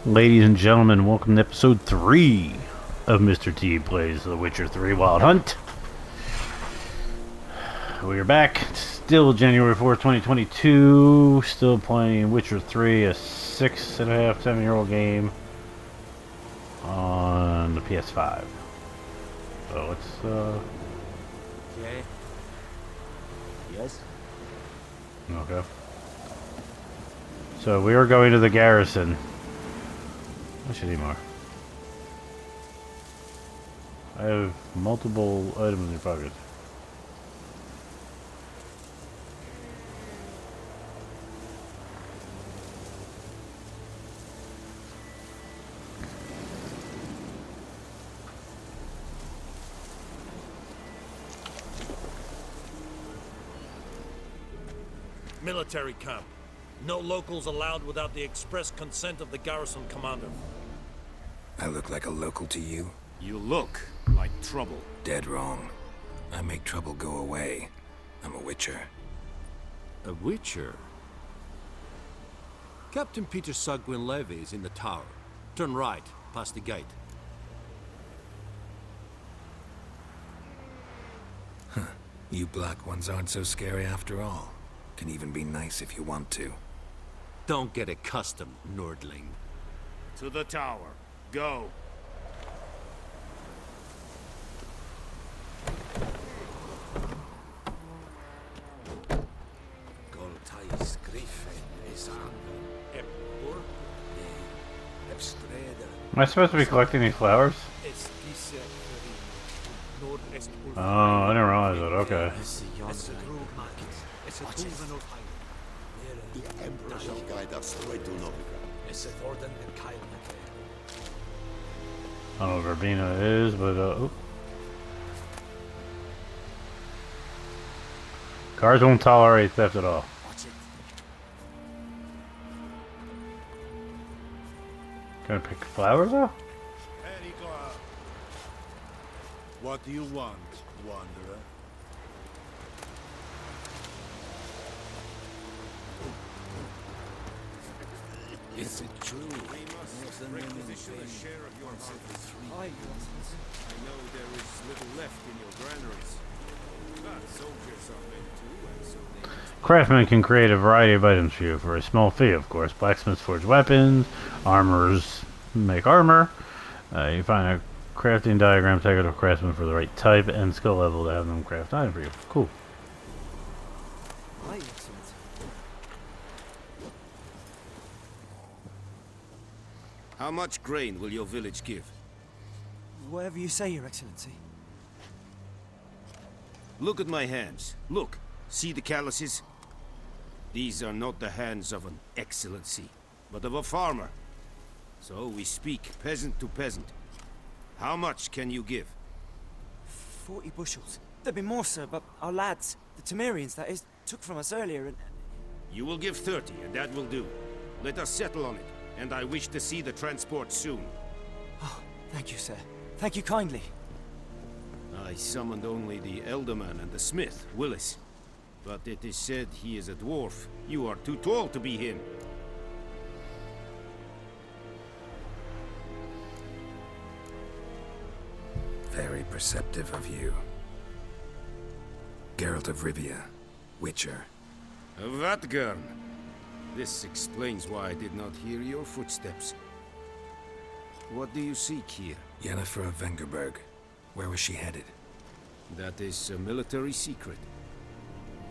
Ladies and gentlemen, welcome to episode 3 of Mr. T Plays The Witcher 3 Wild Hunt. We are back, still January 4th, 2022, still playing Witcher 3, a 6.5, 7-year-old game on the PS5. So let's, Okay. Yes? okay. So we are going to the garrison. I should need more. I have multiple items in your pocket. Military camp. No locals allowed without the express consent of the garrison commander. I look like a local to you? You look like trouble. Dead wrong. I make trouble go away. I'm a witcher. A witcher? Captain Peter Sagwin Levy is in the tower. Turn right, past the gate. You black ones aren't so scary after all. Can even be nice if you want to. Don't get accustomed, Nordling. To the tower. Go. Am I supposed to be collecting these flowers? Oh, I didn't realize that. Okay. The Emperor shall guide us right to Novigrad. I don't know what Verbena is, but oh. Cars won't tolerate theft at all. Can I pick flowers up? What do you want, wanderer? Is it true? Requisition a share of your harvest. I know there is little left in your granaries. But soldiers are men too, and so they must... Craftsmen can create a variety of items for you for a small fee, of course. Blacksmiths forge weapons, armorers make armor. You find a crafting diagram tag of a craftsman for the right type and skill level to have them craft item for you. Cool. How much grain will your village give? Whatever you say, Your Excellency. Look at my hands. Look. See the calluses? These are not the hands of an excellency, but of a farmer. So we speak peasant to peasant. How much can you give? 40 bushels. There'd be more, sir, but our lads, the Temerians, that is, took from us earlier and... You will give 30, and that will do. Let us settle on it, and I wish to see the transport soon. Oh, thank you, sir. Thank you kindly. I summoned only the Elderman and the smith, Willis. But it is said he is a dwarf. You are too tall to be him. Very perceptive of you. Geralt of Rivia, Witcher. Vatgern. This explains why I did not hear your footsteps. What do you seek here? Yennefer of Vengerberg. Where was she headed? That is a military secret.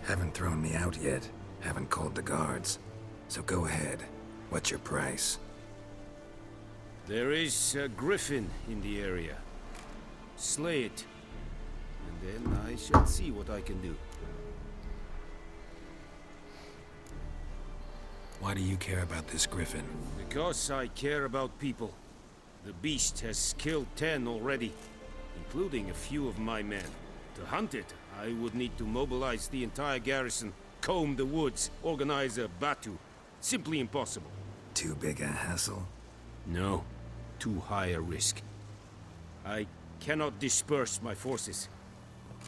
Haven't thrown me out yet. Haven't called the guards. So go ahead. What's your price? There is a griffin in the area. Slay it, and then I shall see what I can do. Why do you care about this griffin? Because I care about people. The beast has killed 10 already, including a few of my men. To hunt it, I would need to mobilize the entire garrison, comb the woods, organize a batu. Simply impossible. Too big a hassle? No, too high a risk. I cannot disperse my forces.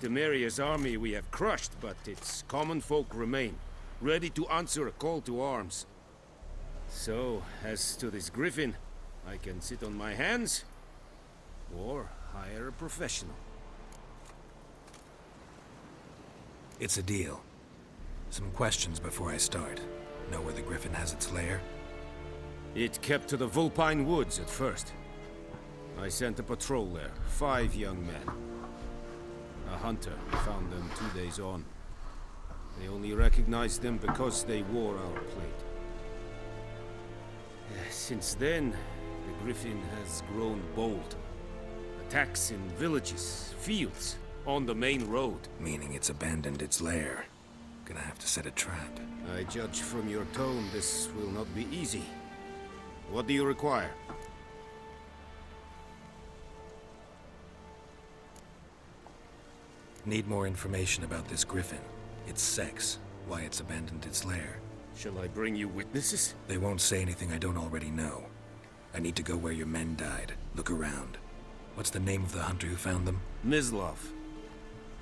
Temeria's army we have crushed, but its common folk remain, ready to answer a call to arms. So, as to this griffin, I can sit on my hands, or hire a professional. It's a deal. Some questions before I start. Know where the Griffin has its lair? It kept to the Vulpine Woods at first. I sent a patrol there, 5 young men. A hunter found them 2 days on. They only recognized them because they wore our plate. Since then, the Griffin has grown bold. Attacks in villages, fields, on the main road. Meaning it's abandoned its lair. Gonna have to set a trap. I judge from your tone this will not be easy. What do you require? Need more information about this Griffin. Its sex, why it's abandoned its lair. Shall I bring you witnesses? They won't say anything I don't already know. I need to go where your men died. Look around. What's the name of the hunter who found them? Mislav.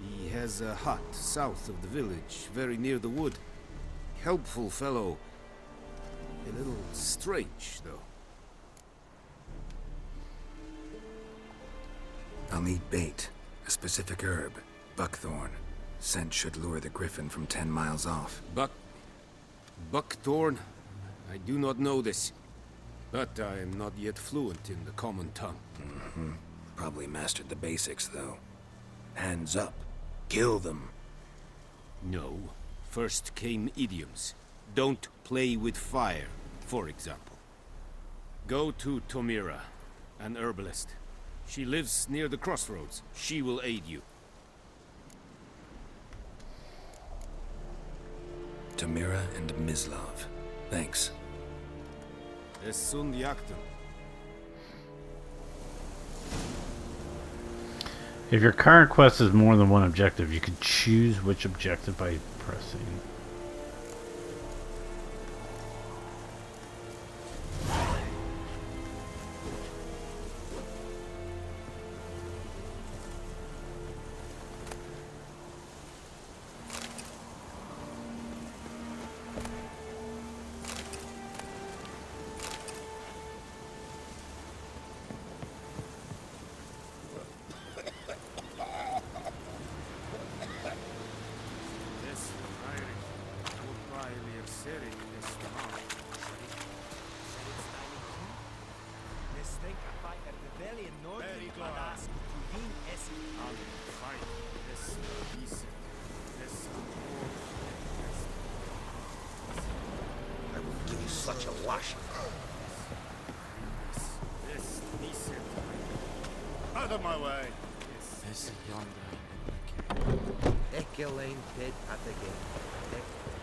He has a hut south of the village, very near the wood. Helpful fellow. A little strange, though. I'll need bait. A specific herb. Buckthorn. Scent should lure the Griffin from 10 miles off. Buckthorn? I do not know this. But I am not yet fluent in the common tongue. Probably mastered the basics, though. Hands up. Kill them. No. First came idioms. Don't play with fire, for example. Go to Tomira, an herbalist. She lives near the crossroads. She will aid you. Tamira and Mislav. Thanks. Es sunt jagten. If your current quest is more than one objective, you can choose which objective by pressing. Such a wash. Out of my way. Echelane dead at the gate.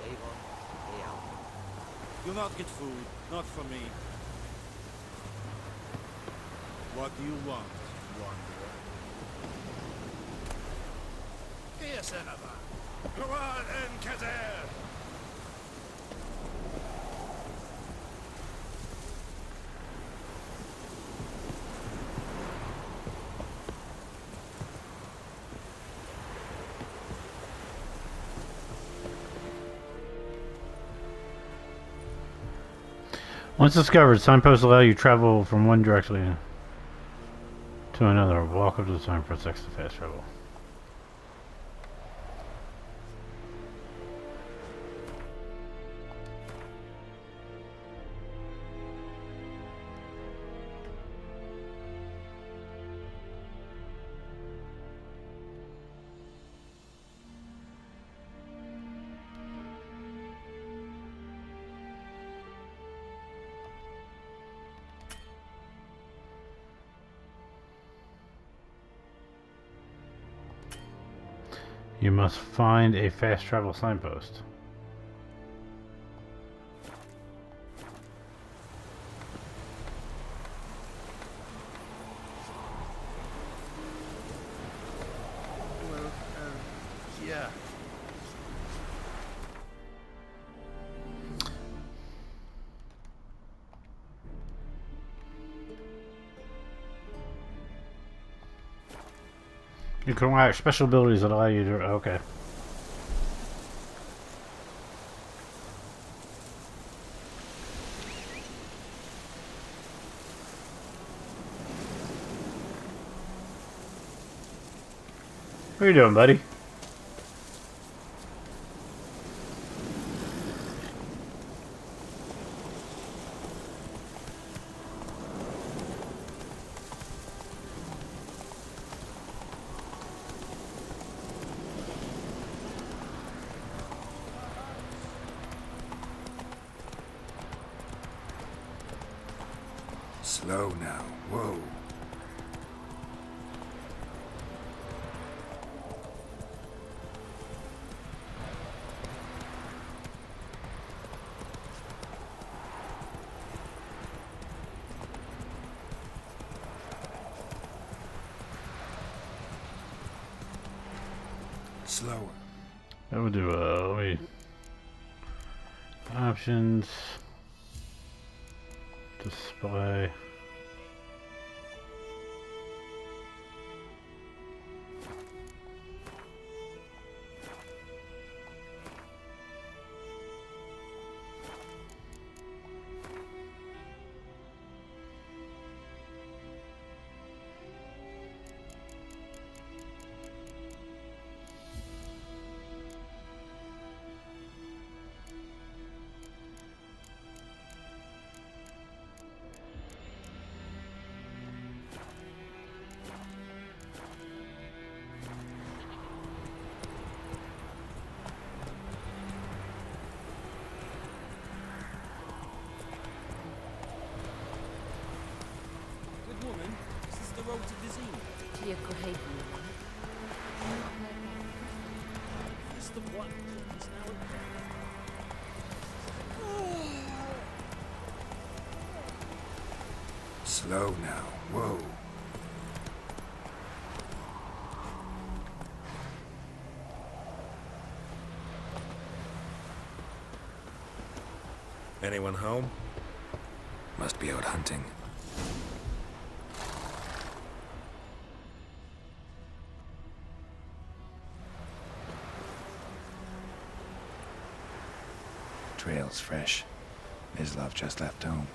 Avon, out. You'll not get food. Not from me. What do you want, wanderer? Here, Senava. Quran and Kazer! Once discovered, signposts allow you to travel from one direction to another. Walk up to the sign, press X to fast travel. You must find a fast travel signpost. Well, yeah. You can acquire special abilities that allow you to... Okay. What are you doing, buddy? Slow now. Whoa. Slower. That would do, let me... Options... Display... Good woman, is this the road to Vizima? Is the one is now Slow now. Whoa. Anyone home? Must be out hunting. Trail's fresh. Mislav just left home.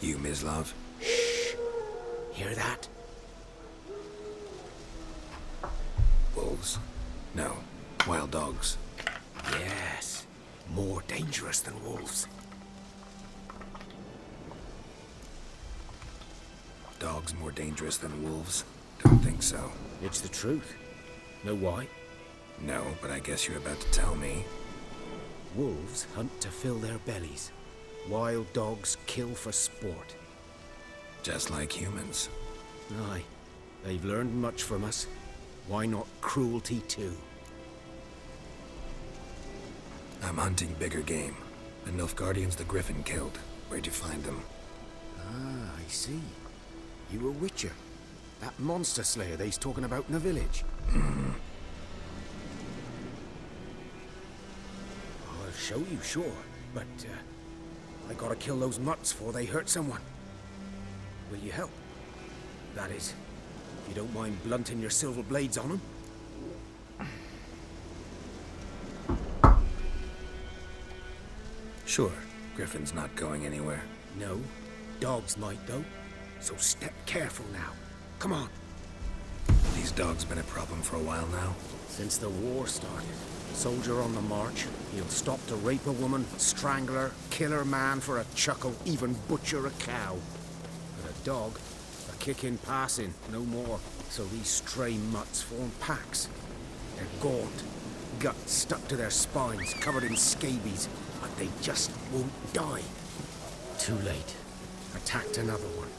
You, Mislav? Shh. Hear that? Wolves? No. Wild dogs. Yes. More dangerous than wolves. Dogs more dangerous than wolves? Don't think so. It's the truth. Know why? No, but I guess you're about to tell me. Wolves hunt to fill their bellies. Wild dogs kill for sport. Just like humans. Aye. They've learned much from us. Why not cruelty too? I'm hunting bigger game. The Nilfgaardians the Griffin killed. Where'd you find them? Ah, I see. You a witcher. That monster slayer they's talking about in the village. I'll show you, sure. But, I gotta kill those mutts before they hurt someone. Will you help? That is, if you don't mind blunting your silver blades on them. Sure. Griffin's not going anywhere. No, dogs might though. So step careful now. Come on. These dogs been a problem for a while now. Since the war started, soldier on the march, he'll stop to rape a woman, strangle her, kill her man for a chuckle, even butcher a cow. But a dog, a kick in passing, no more. So these stray mutts form packs. They're gaunt, guts stuck to their spines, covered in scabies, but they just won't die. Too late. Attacked another one.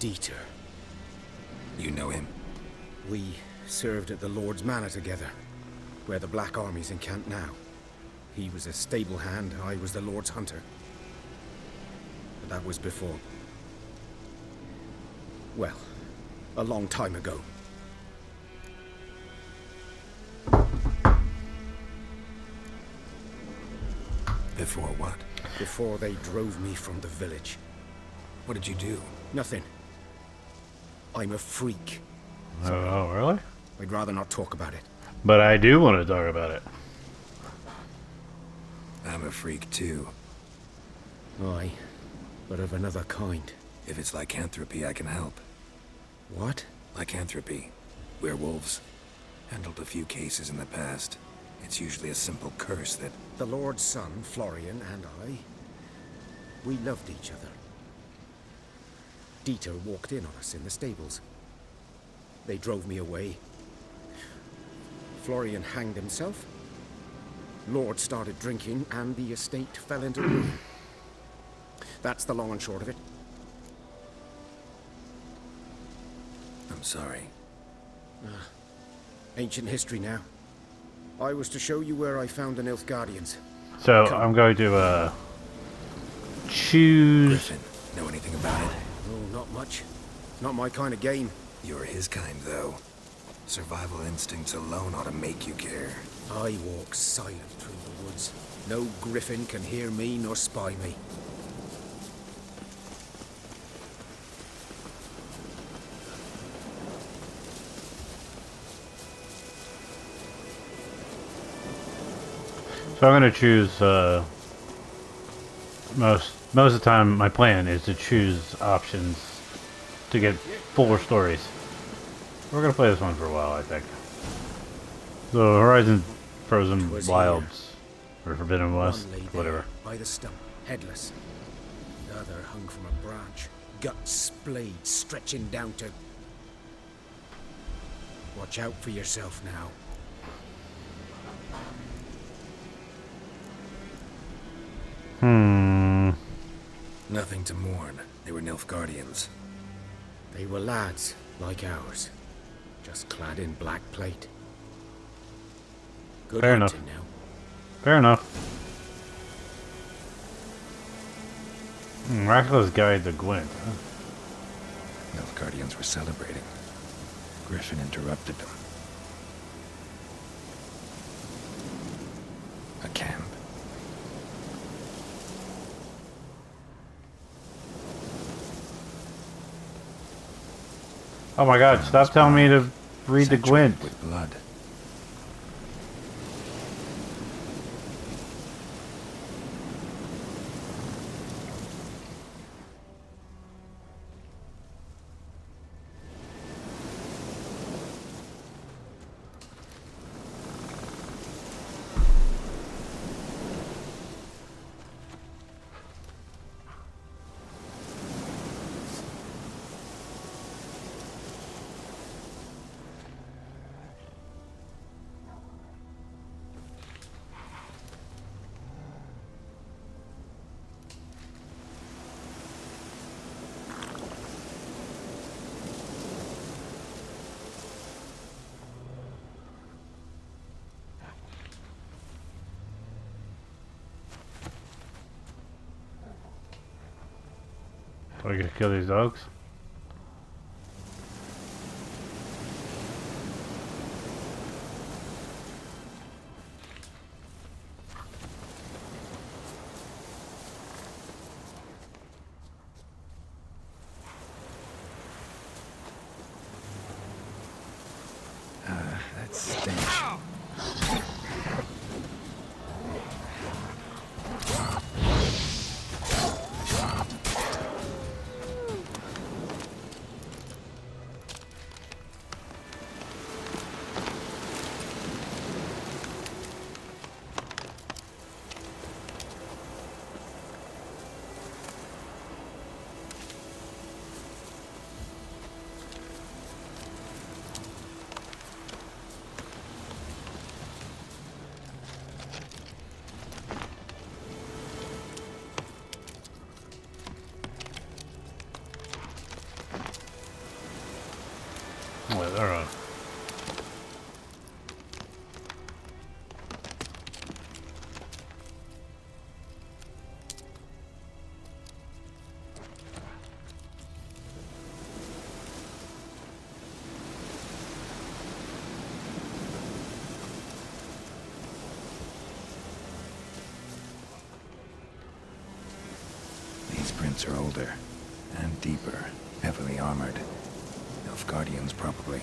Dieter. You know him? We served at the Lord's Manor together, where the Black Army's encamped now. He was a stable hand, I was the Lord's hunter. But that was before... well, a long time ago. Before what? Before they drove me from the village. What did you do? Nothing. I'm a freak. Oh, really? I'd rather not talk about it. But I do want to talk about it. I'm a freak too. Aye, but of another kind. If it's lycanthropy, I can help. What? Lycanthropy. Werewolves. Handled a few cases in the past. It's usually a simple curse that... The Lord's son, Florian, and I... we loved each other. Dieter walked in on us in the stables. They drove me away. Florian hanged himself. Lord started drinking, and the estate fell into ruin. That's the long and short of it. I'm sorry. Ancient history now. I was to show you where I found the Nilfgaardians. So I'm going to choose. Griffin, know anything about it? Oh, not much. Not my kind of game. You're his kind, though. Survival instincts alone ought to make you care. I walk silent through the woods. No griffin can hear me nor spy me. So I'm going to choose. Most of the time, my plan is to choose options to get fuller stories. We're going to play this one for a while, I think. So Horizon Frozen Was Wilds, or Forbidden West, One lay there whatever. by the stump, headless. The other hung from a branch, guts splayed, stretching down to... Watch out for yourself now. Nothing to mourn. They were Nilfgaardians. They were lads, like ours. Just clad in black plate. Good Fair enough. hunting now. Fair enough. Miraculous Guide to Gwent. Huh? Nilfgaardians were celebrating. Griffin interrupted them. A camp. Oh my god, stop telling me to read the Gwent. With blood. Do I get to kill these dogs? That stench. I don't know. These prints are older and deeper, heavily armored. Nilfgaardians, probably.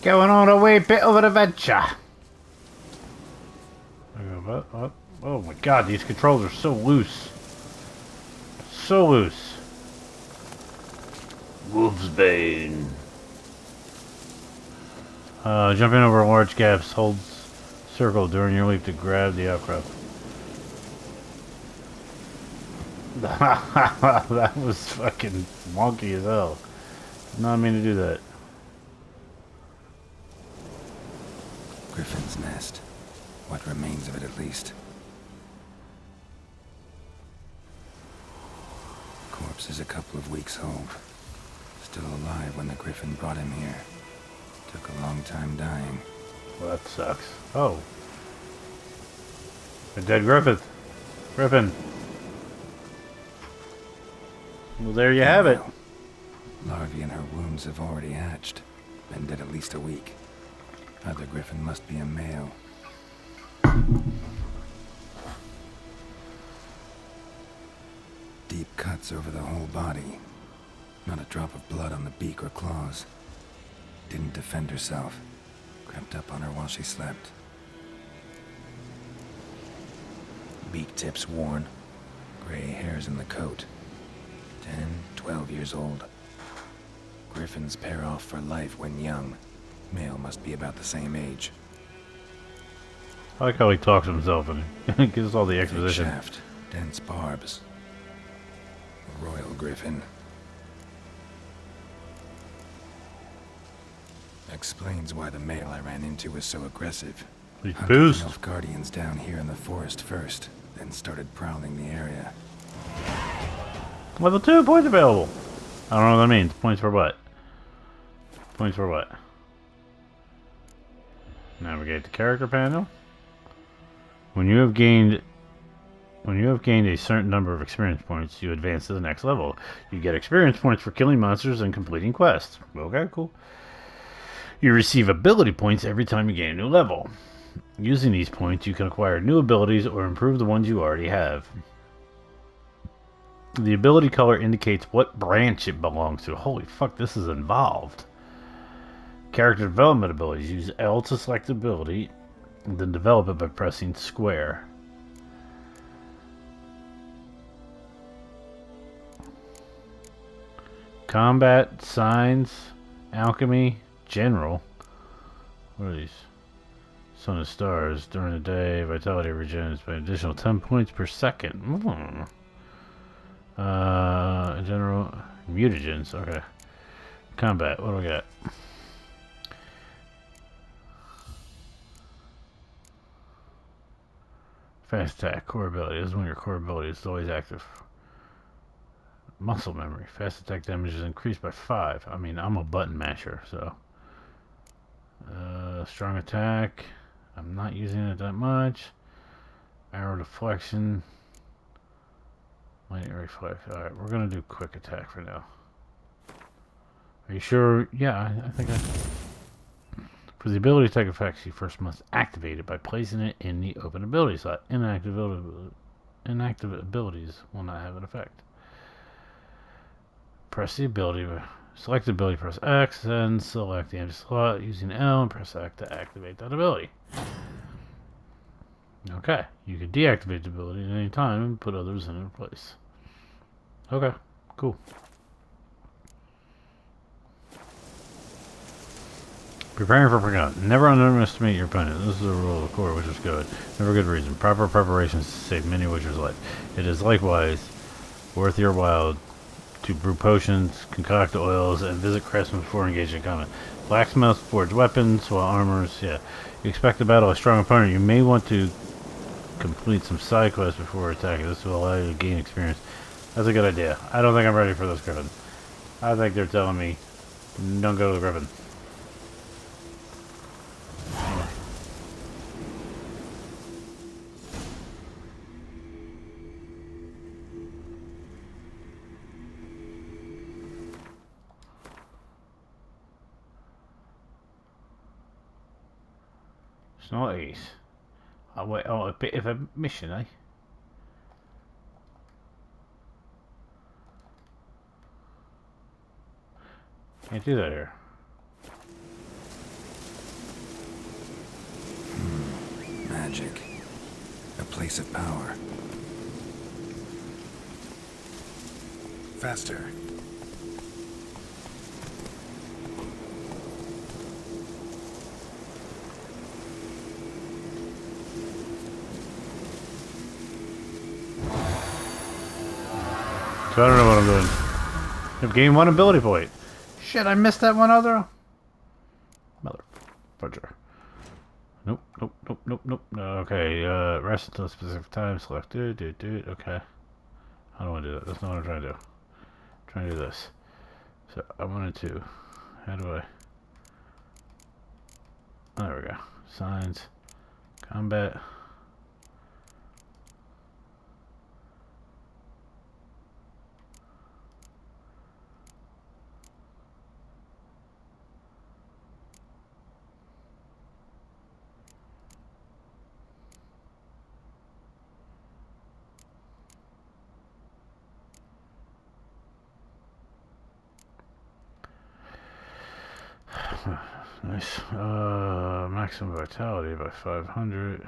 Going on a wee bit of an adventure. Oh my god, these controls are so loose. So loose. Wolfsbane. Jumping over large gaps, hold circle during your leap to grab the outcrop. That was fucking wonky as hell. Did not mean to do that. Griffin's nest. What remains of it, at least. Corpse is a couple of weeks old. Still alive when the Griffin brought him here. Took a long time dying. Well, that sucks. Oh. A dead Griffith. Griffin. Well, there you have it. Larvae in her wounds have already hatched. Been dead at least a week. Other Griffin must be a male. Deep cuts over the whole body. Not a drop of blood on the beak or claws. Didn't defend herself. Crept up on her while she slept. Beak tips worn. Gray hairs in the coat. 10, 12 years old. Griffins pair off for life when young. Male must be about the same age. I like how he talks to himself and gives us all the Thick exposition. shaft, dense barbs. A royal griffin. Explains why the male I ran into was so aggressive. He's Hunted boost. Nilfgaardians down here in the forest first, then started prowling the area. Level 2 points available. I don't know what that means. Points for what? Points for what? Navigate the character panel. When you have gained a certain number of experience points, you advance to the next level. You get experience points for killing monsters and completing quests. Okay, cool. You receive ability points every time you gain a new level. Using these points, you can acquire new abilities or improve the ones you already have. The ability color indicates what branch it belongs to. Holy fuck, this is involved. Character development abilities. Use L to select ability, and then develop it by pressing square. Combat, signs, alchemy, general. What are these? Sun and stars. During the day, vitality regenerates by an additional 10 points per second. General, mutagens. Okay. Combat. What do we got? Fast attack, core ability. This is one of your core abilities. It's always active. Muscle memory. Fast attack damage is increased by 5. I mean, I'm a button masher, so. Strong attack. I'm not using it that much. Arrow deflection. Light reflex. Alright, we're gonna do quick attack for now. Are you sure? Yeah, I think I... For the ability to take effect, you first must activate it by placing it in the open ability slot. Inactive abilities will not have an effect. Press the ability, select the ability, press X, and select the empty slot using L and press X to activate that ability. Okay, you can deactivate the ability at any time and put others in place. Okay, cool. Preparing for Forgotten. Never underestimate your opponent. This is a rule of the court, which is good. Never good reason. Proper preparations save many witchers' life. It is likewise worth your while to brew potions, concoct oils, and visit craftsmen before engaging in combat. Blacksmiths forge weapons, while armors, yeah. You expect to battle a strong opponent. You may want to complete some side quests before attacking. This will allow you to gain experience. That's a good idea. I don't think I'm ready for this Griffin. I think they're telling me, don't go to the Griffin. It's not ace. Oh wait, oh, a bit of a mission, eh? Can't do that here. Magic. A place of power. Faster. So I don't know what I'm doing. I've gained one ability point. Shit, I missed that one other. Motherfucker. Nope, nope, nope, nope, nope. No, okay, rest until a specific time. Select do it. Okay. I don't want to do that. That's not what I'm trying to do. I'm trying to do this. So I wanted to. How do I? Oh, there we go. Signs. Combat. Nice. Maximum vitality by 500.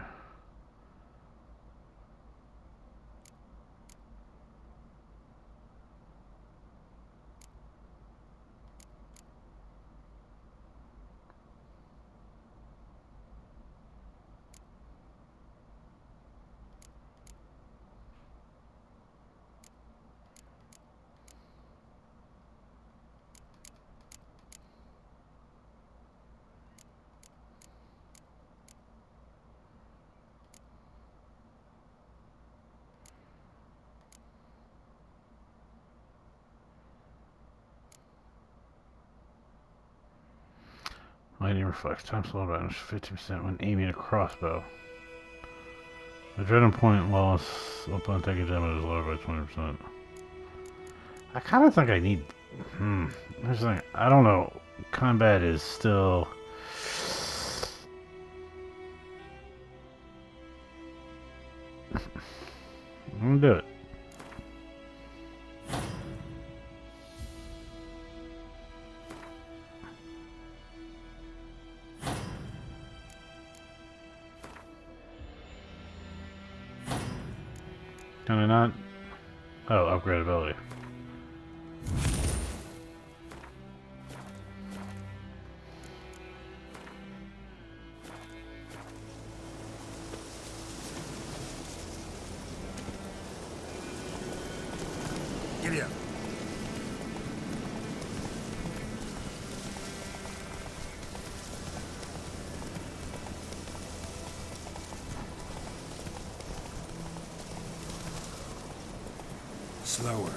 Lightning reflects. Time slow down 50% when aiming a crossbow. Adrenaline point loss upon taking damage is lowered by 20%. I kind of think I need. Here's the thing. I don't know. Combat is still. I'm gonna do it. Can I not? Oh, upgrade ability. Giddy up. Slower.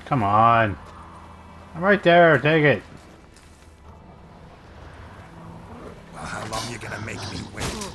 Come on. I'm right there. Take it. Well, how long you gonna make me wait?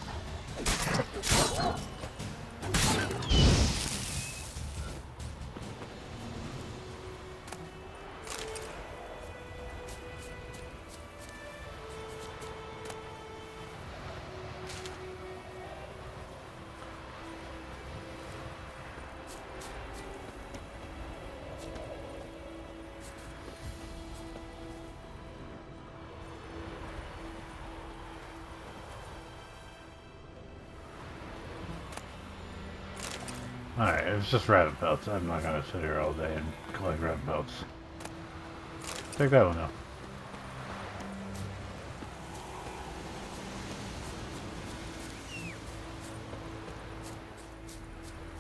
Alright, it's just rabbit pelts. I'm not gonna sit here all day and collect rabbit pelts. Take that one out.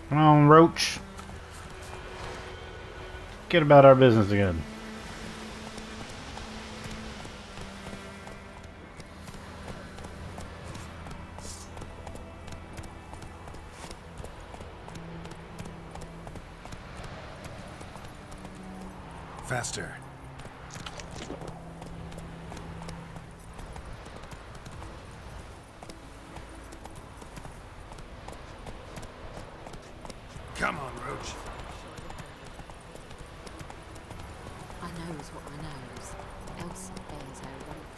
Come on, Roach. Get about our business again. Faster. Come on, Roach. I knows what I knows. Elsa bears her weight.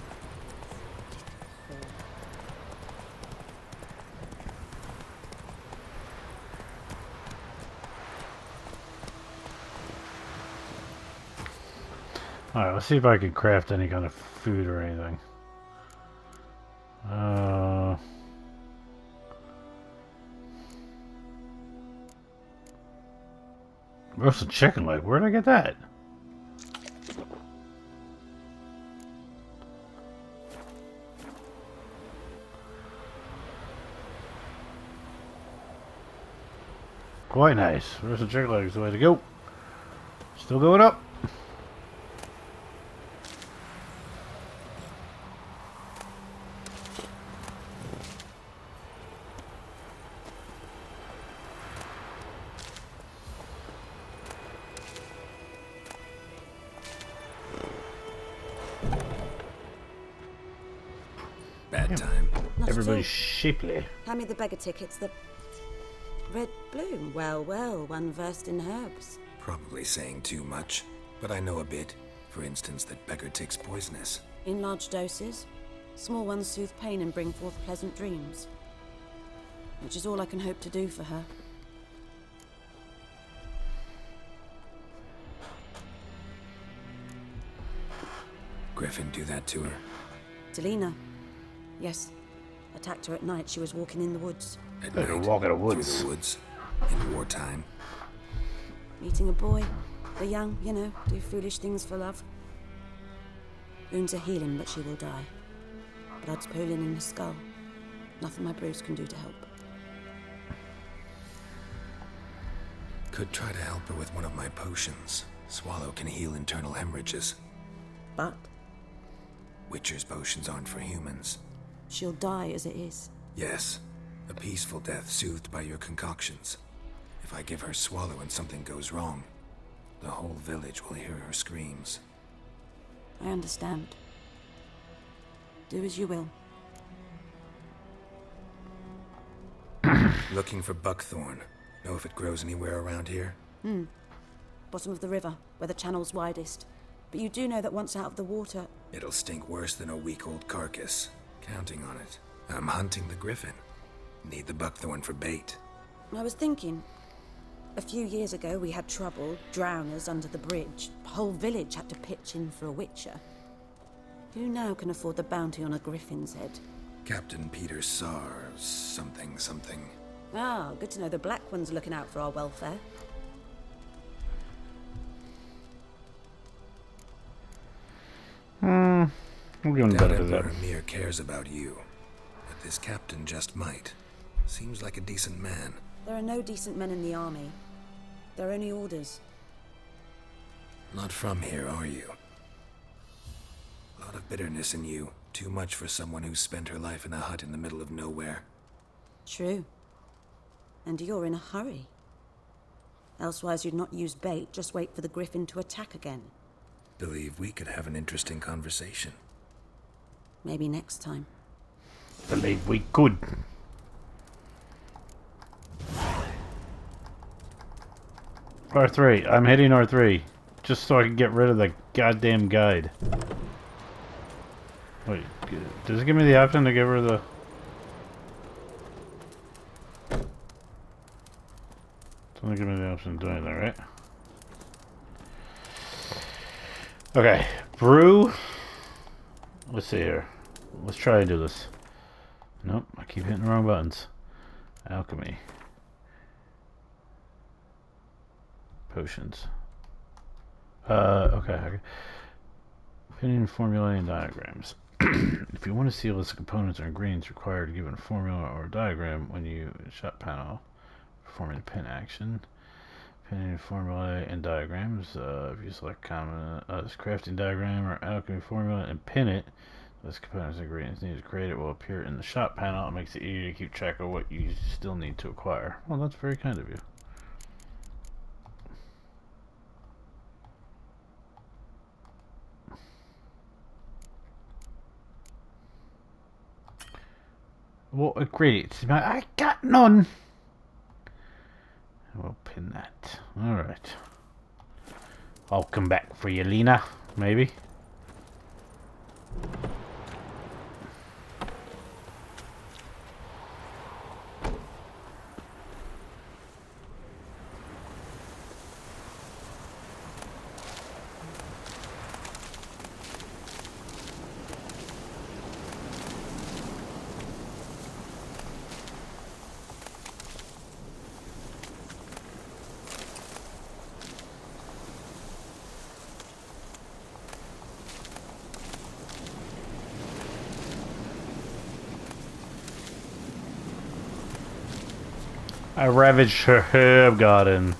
Alright, let's see if I can craft any kind of food or anything. Roasted chicken leg. Where'd I get that? Quite nice. Roasted chicken leg is the way to go. Still going up. Bad time. Not at all. Everybody's shapely. Hand me the beggar tickets. The red bloom. Well, well, one versed in herbs. Probably saying too much, but I know a bit. For instance, that beggar tick's poisonous. In large doses. Small ones soothe pain and bring forth pleasant dreams. Which is all I can hope to do for her. Griffin do that to her. Delina. Yes. Attacked her at night. She was walking in the woods. At Like a night, walk in the through woods. the woods. In wartime. Meeting a boy. The young, you know, do foolish things for love. Wounds are healing, but she will die. Blood's pooling in her skull. Nothing my brews can do to help. Could try to help her with one of my potions. Swallow can heal internal hemorrhages. But Witcher's potions aren't for humans. she'll die as it is. Yes, a peaceful death soothed by your concoctions. If I give her Swallow and something goes wrong, the whole village will hear her screams. I understand. Do as you will. Looking for buckthorn. Know if it grows anywhere around here? Bottom of the river, where the channel's widest. But you do know that once out of the water... It'll stink worse than a week-old carcass. Counting on it. I'm hunting the griffin. Need the buckthorn for bait. I was thinking... A few years ago, we had trouble, drowners under the bridge. The whole village had to pitch in for a witcher. Who now can afford the bounty on a griffin's head? Captain Peter Sar, something. Ah, good to know the Black One's looking out for our welfare. We'll give him a Doubt bit of Emperor that. Emir cares about you. But this captain just might. Seems like a decent man. There are no decent men in the army. There are only orders. Not from here, are you? A lot of bitterness in you. Too much for someone who spent her life in a hut in the middle of nowhere. True. And you're in a hurry. Elsewise, you'd not use bait, just wait for the griffin to attack again. Believe we could have an interesting conversation. Maybe next time. Believe we could. R3. I'm hitting R3. Just so I can get rid of the goddamn guide. Wait, does it give me the option to get rid of the... Doesn't give me the option to do anything, right? Okay, brew. Let's see here. Let's try to do this. Nope, I keep hitting the wrong buttons. Alchemy. Potions. Okay. Opinion, formulae, and diagrams. If you want to see a list of components or ingredients required given a formula or a diagram when you shot panel, performing the pin action. Opinion, formulae, and diagrams. If you select common this crafting diagram or alchemy formula and pin it, list components and ingredients needed to create it will appear in the shop panel. It makes it easier to keep track of what you still need to acquire. Well, that's very kind of you. What ingredients? I got none. We'll pin that. Alright. I'll come back for you, Lena. Maybe. I ravaged her herb garden.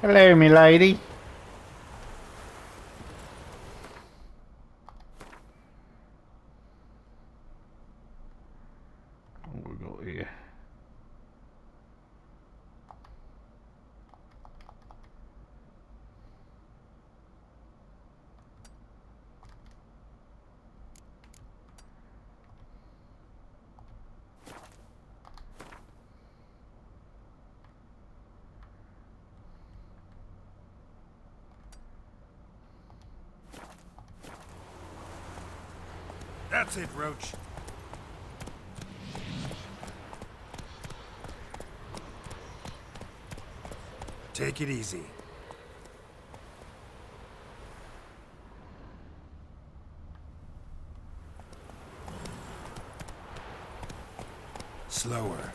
Hello, me lady. We'll go here. That's it, Roach. Take it easy. Slower.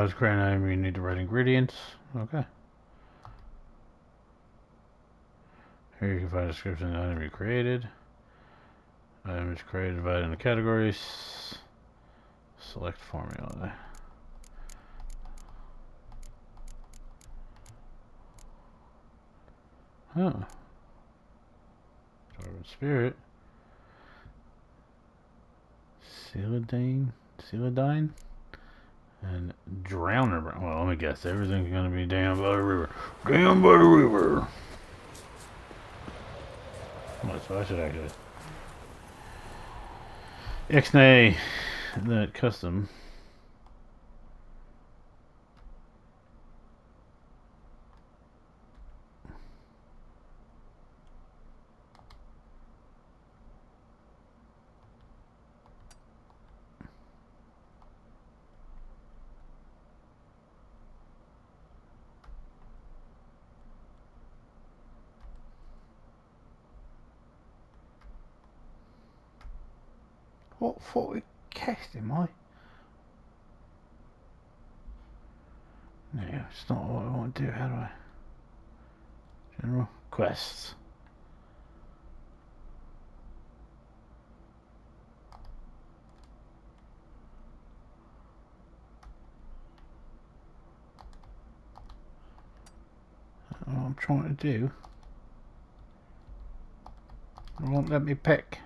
It's create an item, you need the right ingredients. Okay. Here you can find a description of the item you created. Item is created, divided into categories. Select formula. Huh. Dwarven spirit. Celadine? And Drowner. Well, let me guess. Everything's gonna be down by the river. Down by the river. Well, so I should actually. Ixnay. That custom. What fucking cast am I? No, it's not what I want to do. How do I? General quests. What I'm trying to do. It won't let me pick.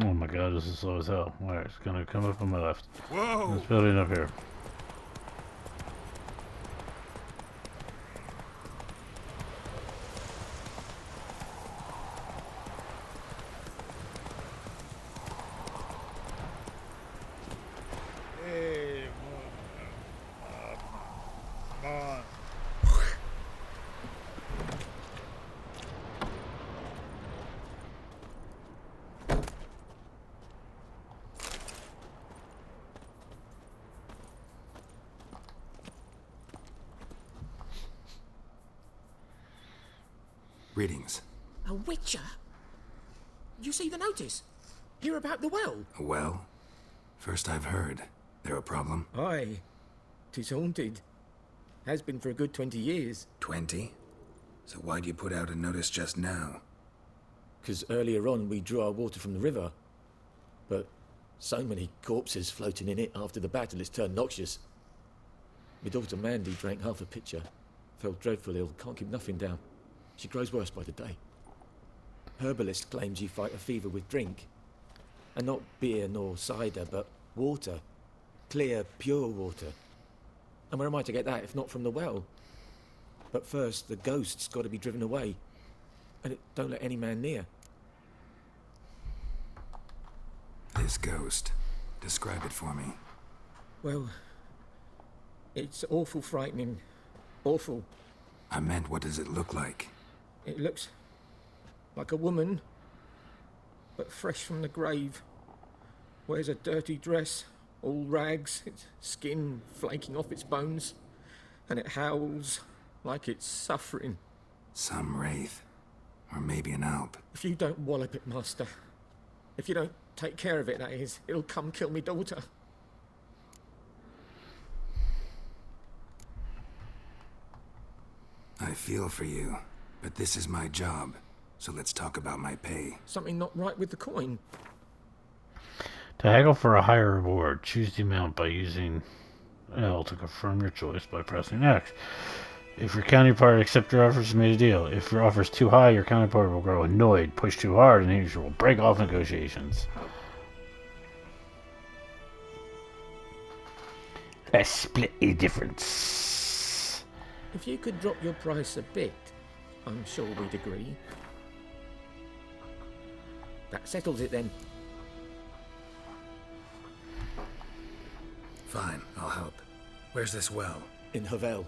Oh my god, this is slow as hell. Alright, it's gonna come up on my left. Whoa! This building up here. Greetings. A witcher? You see the notice? Hear about the well? Well, first I've heard. There a problem? Aye. 'Tis haunted. Has been for a good 20 years. 20? So why'd you put out a notice just now? 'Cause earlier on we drew our water from the river. But so many corpses floating in it after the battle it's turned noxious. My daughter Mandy drank half a pitcher. Fell dreadful ill, can't keep nothing down. She grows worse by the day. Herbalist claims you fight a fever with drink. And not beer nor cider, but water. Clear, pure water. And where am I to get that if not from the well? But first, the ghost's got to be driven away. And it don't let any man near. This ghost. Describe it for me. Well, it's awful frightening. Awful. I meant, what does it look like? It looks like a woman, but fresh from the grave. Wears a dirty dress, all rags, its skin flaking off its bones, and it howls like it's suffering. Some wraith. Or maybe an alp. If you don't wallop it, master, if you don't take care of it, that is, it'll come kill me daughter. I feel for you, but this is my job, so let's talk about my pay. Something not right with the coin. To haggle for a higher reward, choose the amount by using L to confirm your choice by pressing X. If your counterpart accepts your offers, you made a deal. If your offer is too high, your counterpart will grow annoyed, push too hard, and usually will break off negotiations. Let's split the difference. If you could drop your price a bit, I'm sure we'd agree. That settles it then. Fine, I'll help. Where's this well? In Havel,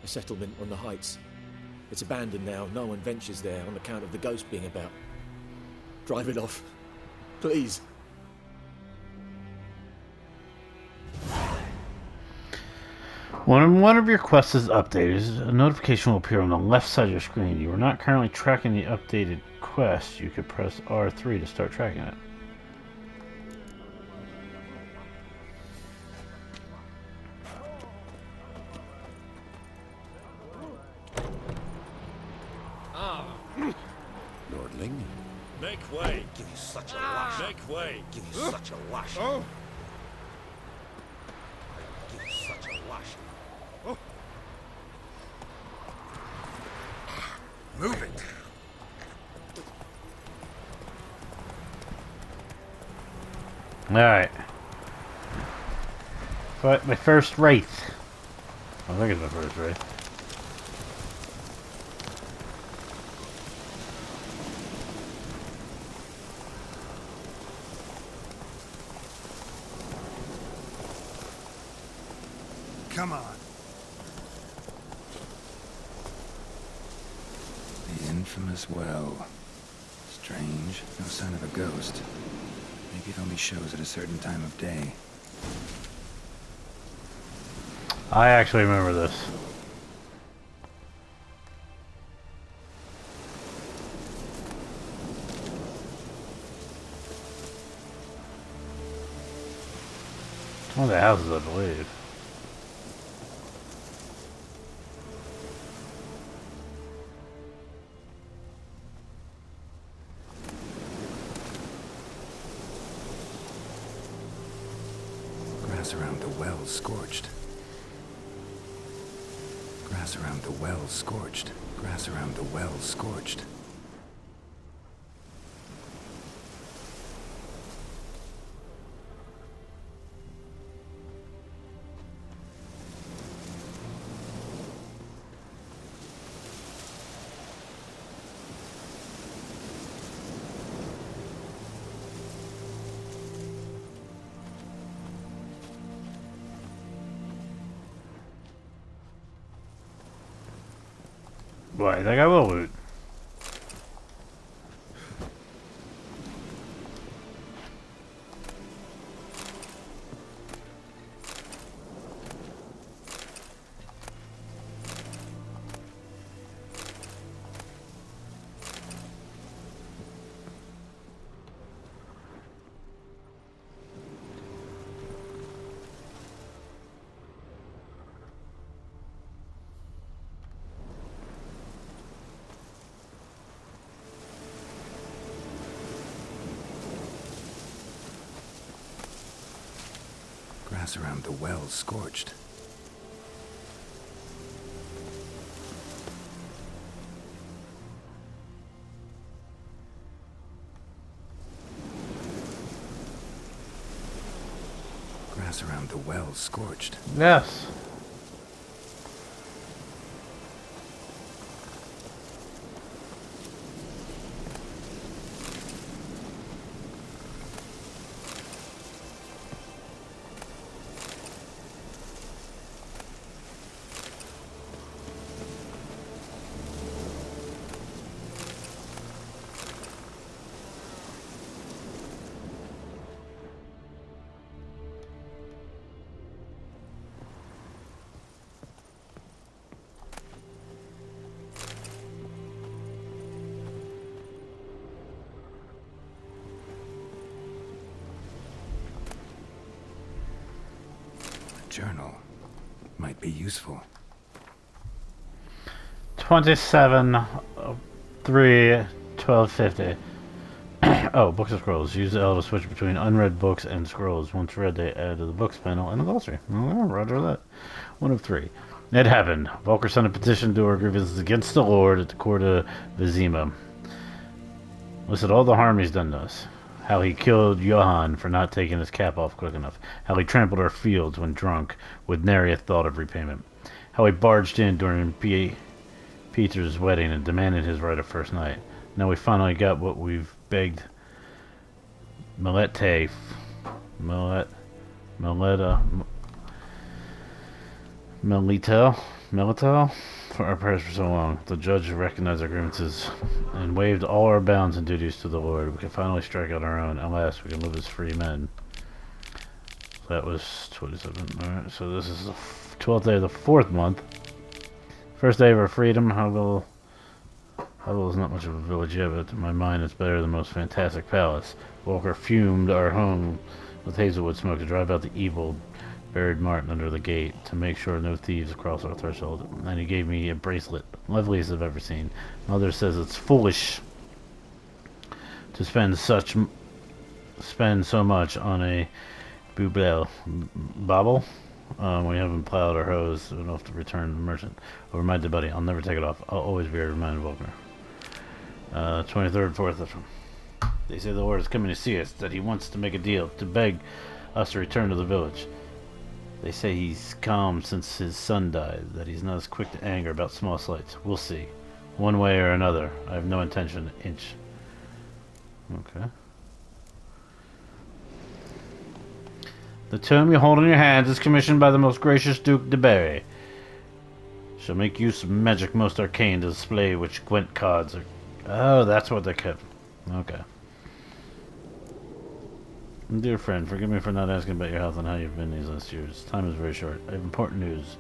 a settlement on the heights. It's abandoned now. No one ventures there on account of the ghost being about. Drive it off, please. When one of your quests is updated, a notification will appear on the left side of your screen. You are not currently tracking the updated quest. You could press R3 to start tracking it. Lordling. Make way! Give you such a lash. Make way! Give you such a lash. Oh! Give you such a lash. Move it! Alright. But my first wraith. I think it's my first wraith. Come on. The infamous well. Strange. No sign of a ghost. Maybe it only shows at a certain time of day. I actually remember this. It's one of the houses, I believe. Grass around the well scorched. Grass around the well scorched. Grass around the well scorched. Boy, I think I will loot. Grass around the well scorched. Grass around the well scorched. Yes. Journal. Might be useful. 27 3 1250. Oh, books and scrolls. Use L to switch between unread books and scrolls. Once read, they add to the books panel and the glossary. Oh, roger that. 1 of 3. It happened. Volker sent a petition to our grievances against the Lord at the court of Vizima. Listed all the harm he's done to us. How he killed Johann for not taking his cap off quick enough. How he trampled our fields when drunk, with nary a thought of repayment. How he barged in during Peter's wedding and demanded his right of first night. Now we finally got what we've begged Melita for our prayers for so long. The judge recognized our grievances and waived all our bounds and duties to the Lord. We can finally strike out our own. Alas, we can live as free men. So that was 27. Alright, so this is the 12th day of the 4th month. First day of our freedom. Hubble is not much of a village yet, but to my mind it's better than most fantastic palace. Walker fumed our home with hazelwood smoke to drive out the evil. Buried Martin under the gate to make sure no thieves cross our threshold, and he gave me a bracelet, loveliest I've ever seen. Mother says it's foolish to spend so much on a bauble. We haven't plowed or hosed enough to return the merchant. Over my dead buddy, I'll never take it off. I'll always be a reminder, Volker. 23rd, 4th. They say the Lord is coming to see us, that he wants to make a deal, to beg us to return to the village. They say he's calm since his son died, that he's not as quick to anger about small slights. We'll see. One way or another, I have no intention to inch. Okay. The tome you hold in your hands is commissioned by the most gracious Duke de Berry. Shall make use of magic most arcane to display which Gwent cards are... Oh, that's what they kept. Okay. Dear friend, forgive me for not asking about your health and how you've been these last years. Time is very short. I have important news.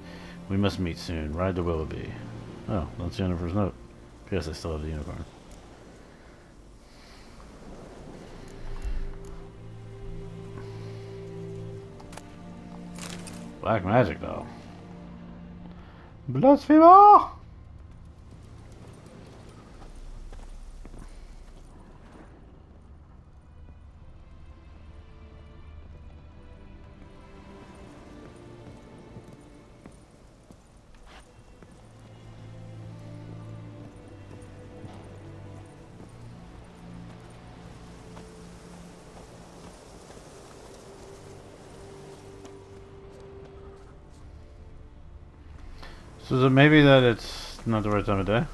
We must meet soon. Ride to Willoughby. Oh, that's Jennifer's note. P.S. I still have the unicorn. Black magic, though. Blasphemer! So is it maybe that it's not the right time of day?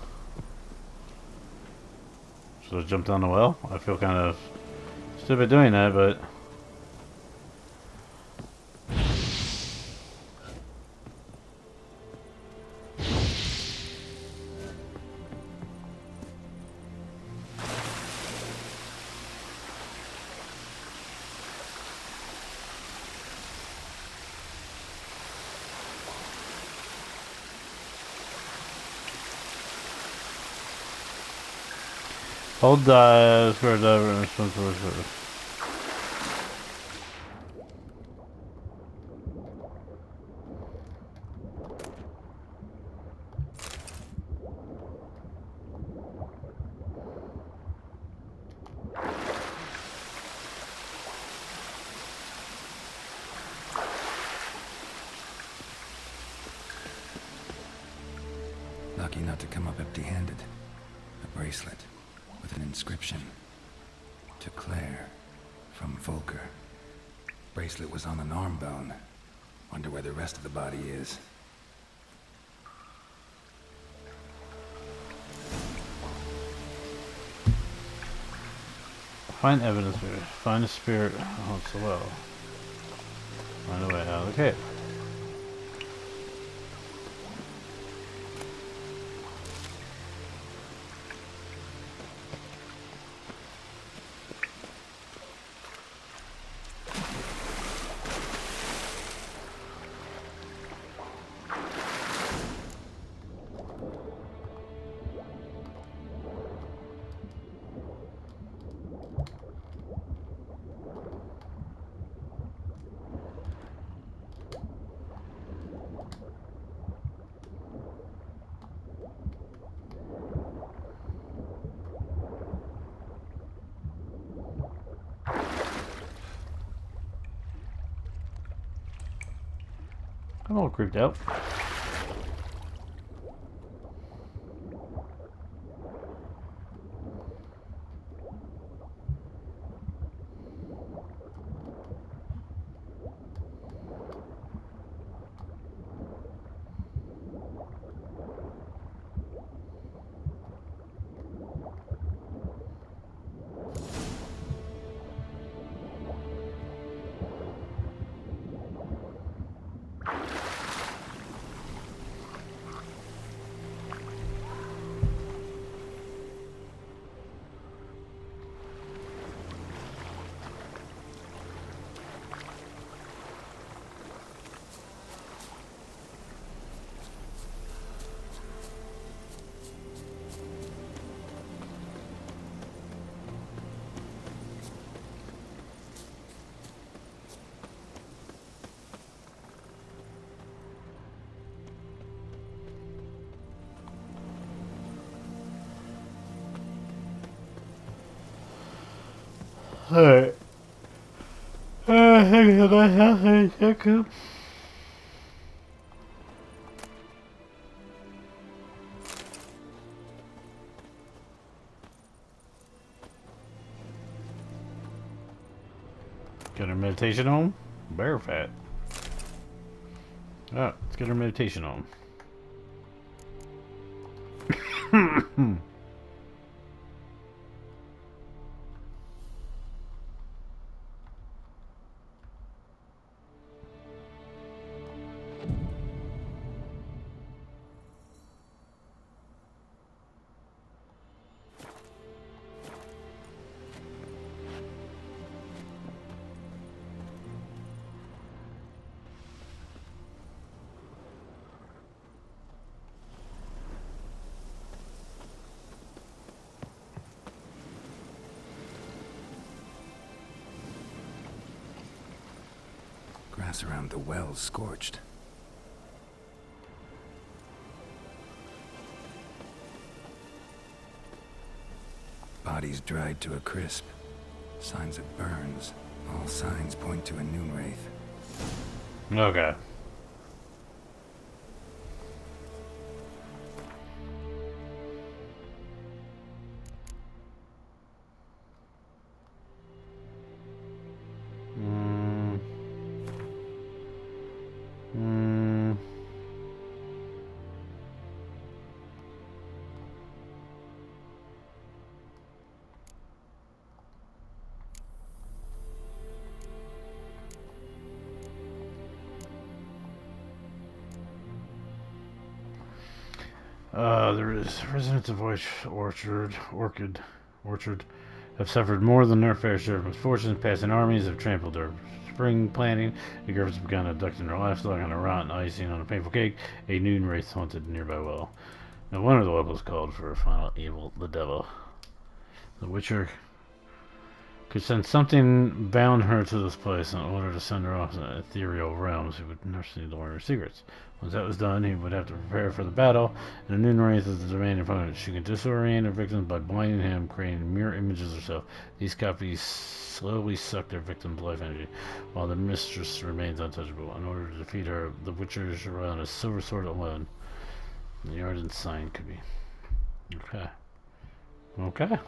Should I jump down the well? I feel kind of stupid doing that, but... Hold screwdriver responsible for. Lucky not to come up empty-handed. A bracelet with an inscription. To Claire, from Volker. Bracelet was on an arm bone. Wonder where the rest of the body is. Find evidence. Find a spirit. Oh, it's a well. Find a way out of the cave. I'm all creeped out. Alright. I think I got nothing to check up. Get her meditation on. Bear fat. Oh, let's get her meditation on. grass around the well's scorched. Bodies dried to a crisp. Signs of burns. All signs point to a noon wraith. Okay. The residents of Orchid have suffered more than their fair share of misfortunes. Passing armies have trampled their spring planting. The Griffins have begun abducting their livestock on a rotten icing on a painful cake. A noon wraith haunted nearby well. No wonder the locals called for a final evil, the devil. The Witcher could sense something bound her to this place in order to send her off to ethereal realms. He would nurse need to learn her secrets. Once that was done, he would have to prepare for the battle, and the noon wraith is the demanding opponent. She can disorient her victims by blinding him, creating mirror images of herself. These copies slowly suck their victim's life energy, while the mistress remains untouchable. In order to defeat her, the Witchers rely on a silver sword alone. The Arden sign could be. Okay. Okay.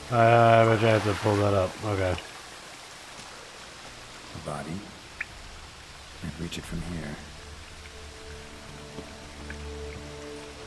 I bet you have to pull that up. Okay. A body. Can't reach it from here.